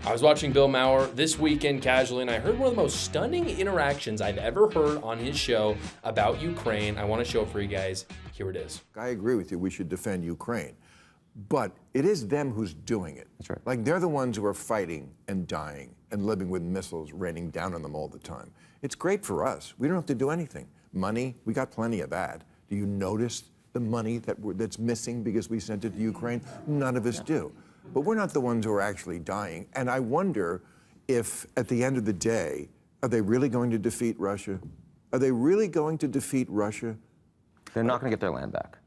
I was watching Bill Maher this weekend casually, and I heard one of the most stunning interactions I've ever heard on his show about Ukraine. I want to show it for you guys. Here it is. I agree with you. We should defend Ukraine. But it is them who's doing it. That's right. Like, they're the ones who are fighting and dying and living with missiles raining down on them all the time. It's great for us. We don't have to do anything. Money, we got plenty of that. Do you notice the money that's missing because we sent it to Ukraine? None of us do. But we're not the ones who are actually dying. And I wonder if, at the end of the day, are they really going to defeat Russia? Are they really going to defeat Russia? They're not going to get their land back.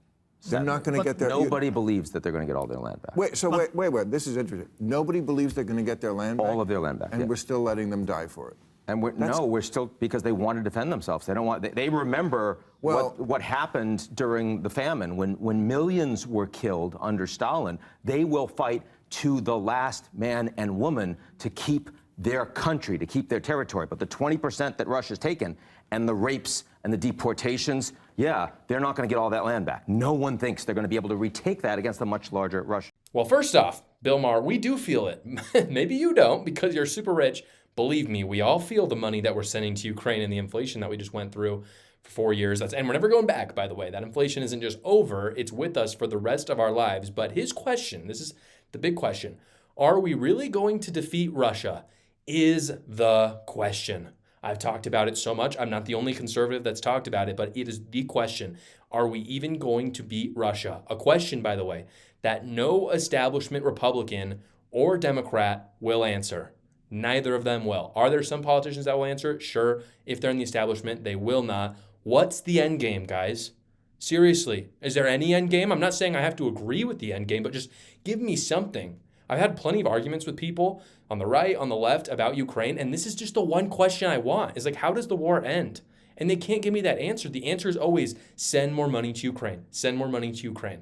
They're not going to get their... Nobody believes that they're going to get all their land back. Wait, this is interesting. Nobody believes they're going to get their land back? All of their land back, And yeah. we're still letting them die for it. And we're still, because they want to defend themselves. They don't want, they remember what happened during the famine when millions were killed under Stalin. They will fight to the last man and woman to keep their country, to keep their territory. But the 20% that Russia's taken and the rapes and the deportations, yeah, they're not going to get all that land back. No one thinks they're going to be able to retake that against a much larger Russia. Well, first off, Bill Maher, we do feel it. Maybe you don't because you're super rich. Believe me, we all feel the money that we're sending to Ukraine and the inflation that we just went through for 4 years. And we're never going back, by the way. That inflation isn't just over. It's with us for the rest of our lives. But his question, this is the big question. Are we really going to defeat Russia? Is the question. I've talked about it so much. I'm not the only conservative that's talked about it, but it is the question. Are we even going to beat Russia? A question, by the way, that no establishment Republican or Democrat will answer. Neither of them will. Are there some politicians that will answer it? Sure. If they're in the establishment, they will not. What's the end game, guys? Seriously, is there any end game? I'm not saying I have to agree with the end game, but just give me something. I've had plenty of arguments with people on the right, on the left about Ukraine, and this is just the one question I want. Is like, how does the war end? And they can't give me that answer. The answer is always send more money to Ukraine. Send more money to Ukraine.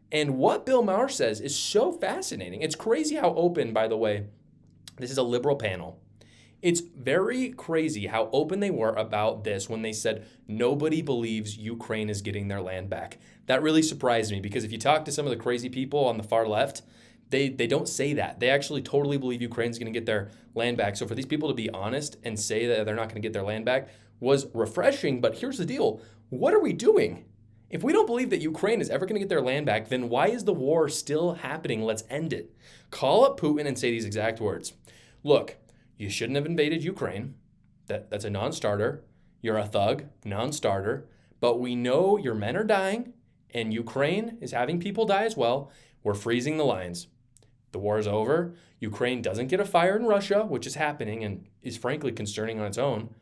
And what Bill Maher says is so fascinating. It's crazy how open, by the way, this is a liberal panel. It's very crazy how open they were about this when they said nobody believes Ukraine is getting their land back. That really surprised me because if you talk to some of the crazy people on the far left, they don't say that. They actually totally believe Ukraine's going to get their land back. So for these people to be honest and say that they're not going to get their land back was refreshing. But here's the deal. What are we doing? If we don't believe that Ukraine is ever going to get their land back, then why is the war still happening? Let's end it. Call up Putin and say these exact words. Look, you shouldn't have invaded Ukraine. That's a non-starter. You're a thug, non-starter. But we know your men are dying, and Ukraine is having people die as well. We're freezing the lines. The war is over. Ukraine doesn't get a fire in Russia, which is happening and is frankly concerning on its own.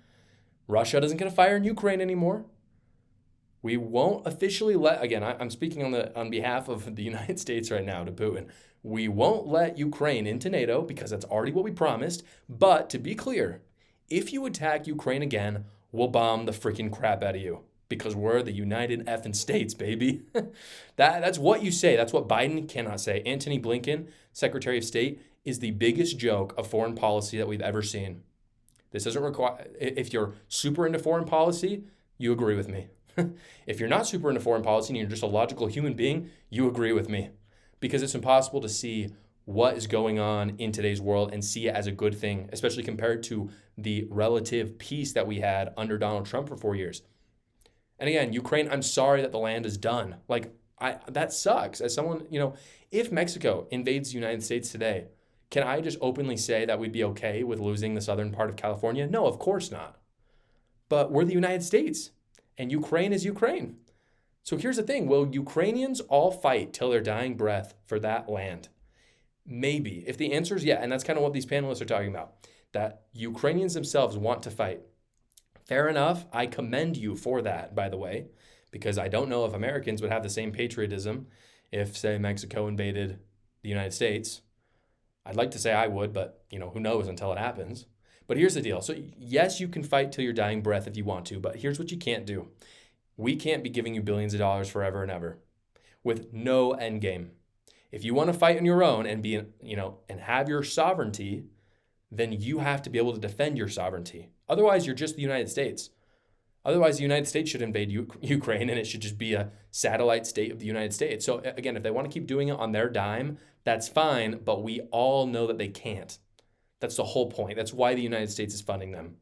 Russia doesn't get a fire in Ukraine anymore. We won't officially again, I'm speaking on behalf of the United States right now to Putin. We won't let Ukraine into NATO because that's already what we promised. But to be clear, if you attack Ukraine again, we'll bomb the freaking crap out of you because we're the United effing States, baby. That's what you say. That's what Biden cannot say. Antony Blinken, Secretary of State, is the biggest joke of foreign policy that we've ever seen. This doesn't require, if you're super into foreign policy, you agree with me. If you're not super into foreign policy and you're just a logical human being, you agree with me. Because it's impossible to see what is going on in today's world and see it as a good thing, especially compared to the relative peace that we had under Donald Trump for 4 years. And again, Ukraine, I'm sorry that the land is done. That sucks. As someone, if Mexico invades the United States today, can I just openly say that we'd be okay with losing the southern part of California? No, of course not. But we're the United States, and Ukraine is Ukraine. So here's the thing. Will Ukrainians all fight till their dying breath for that land? Maybe. If the answer is yeah, and that's kind of what these panelists are talking about, that Ukrainians themselves want to fight. Fair enough. I commend you for that, by the way, because I don't know if Americans would have the same patriotism if, say, Mexico invaded the United States. I'd like to say I would, but, who knows until it happens. But here's the deal. So yes, you can fight till your dying breath if you want to, but here's what you can't do. We can't be giving you billions of dollars forever and ever with no end game. If you want to fight on your own and be, and have your sovereignty, then you have to be able to defend your sovereignty. Otherwise, you're just the United States. Otherwise, the United States should invade Ukraine and it should just be a satellite state of the United States. So again, if they want to keep doing it on their dime, that's fine, but we all know that they can't. That's the whole point. That's why the United States is funding them.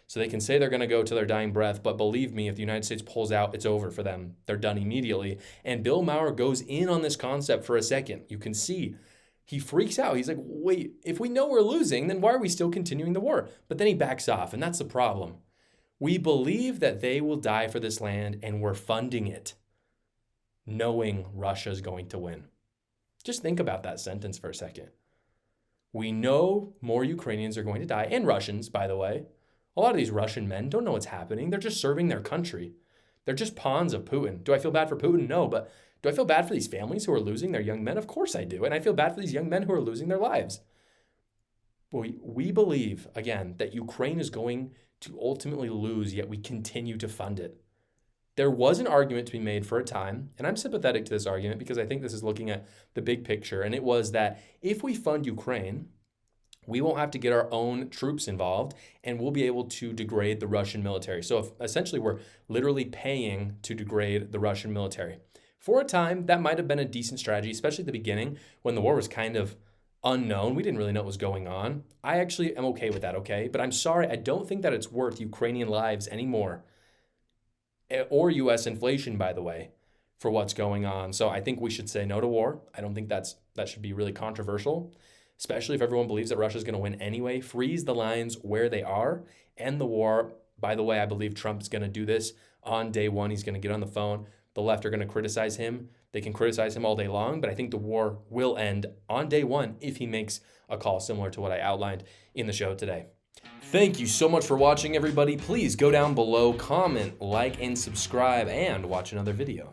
So they can say they're going to go to their dying breath, but believe me, if the United States pulls out, it's over for them. They're done immediately. And Bill Maher goes in on this concept for a second. You can see he freaks out. He's like, wait, if we know we're losing, then why are we still continuing the war? But then he backs off, and that's the problem. We believe that they will die for this land, and we're funding it, knowing Russia's going to win. Just think about that sentence for a second. We know more Ukrainians are going to die, and Russians, by the way. A lot of these Russian men don't know what's happening. They're just serving their country. They're just pawns of Putin. Do I feel bad for Putin? No, but do I feel bad for these families who are losing their young men? Of course I do. And I feel bad for these young men who are losing their lives. We believe, again, that Ukraine is going to ultimately lose, yet we continue to fund it. There was an argument to be made for a time, and I'm sympathetic to this argument because I think this is looking at the big picture, and it was that if we fund Ukraine, we won't have to get our own troops involved, and we'll be able to degrade the Russian military. So essentially, we're literally paying to degrade the Russian military. For a time, that might have been a decent strategy, especially at the beginning when the war was kind of unknown. We didn't really know what was going on. I actually am okay with that, okay? But I'm sorry, I don't think that it's worth Ukrainian lives anymore, or U.S. inflation, by the way, for what's going on. So I think we should say no to war. I don't think that should be really controversial, especially if everyone believes that Russia's going to win anyway. Freeze the lines where they are, end the war. By the way, I believe Trump's going to do this on day one. He's going to get on the phone. The left are going to criticize him. They can criticize him all day long, but I think the war will end on day one if he makes a call similar to what I outlined in the show today. Thank you so much for watching, everybody. Please go down below, comment, like, and subscribe, and watch another video.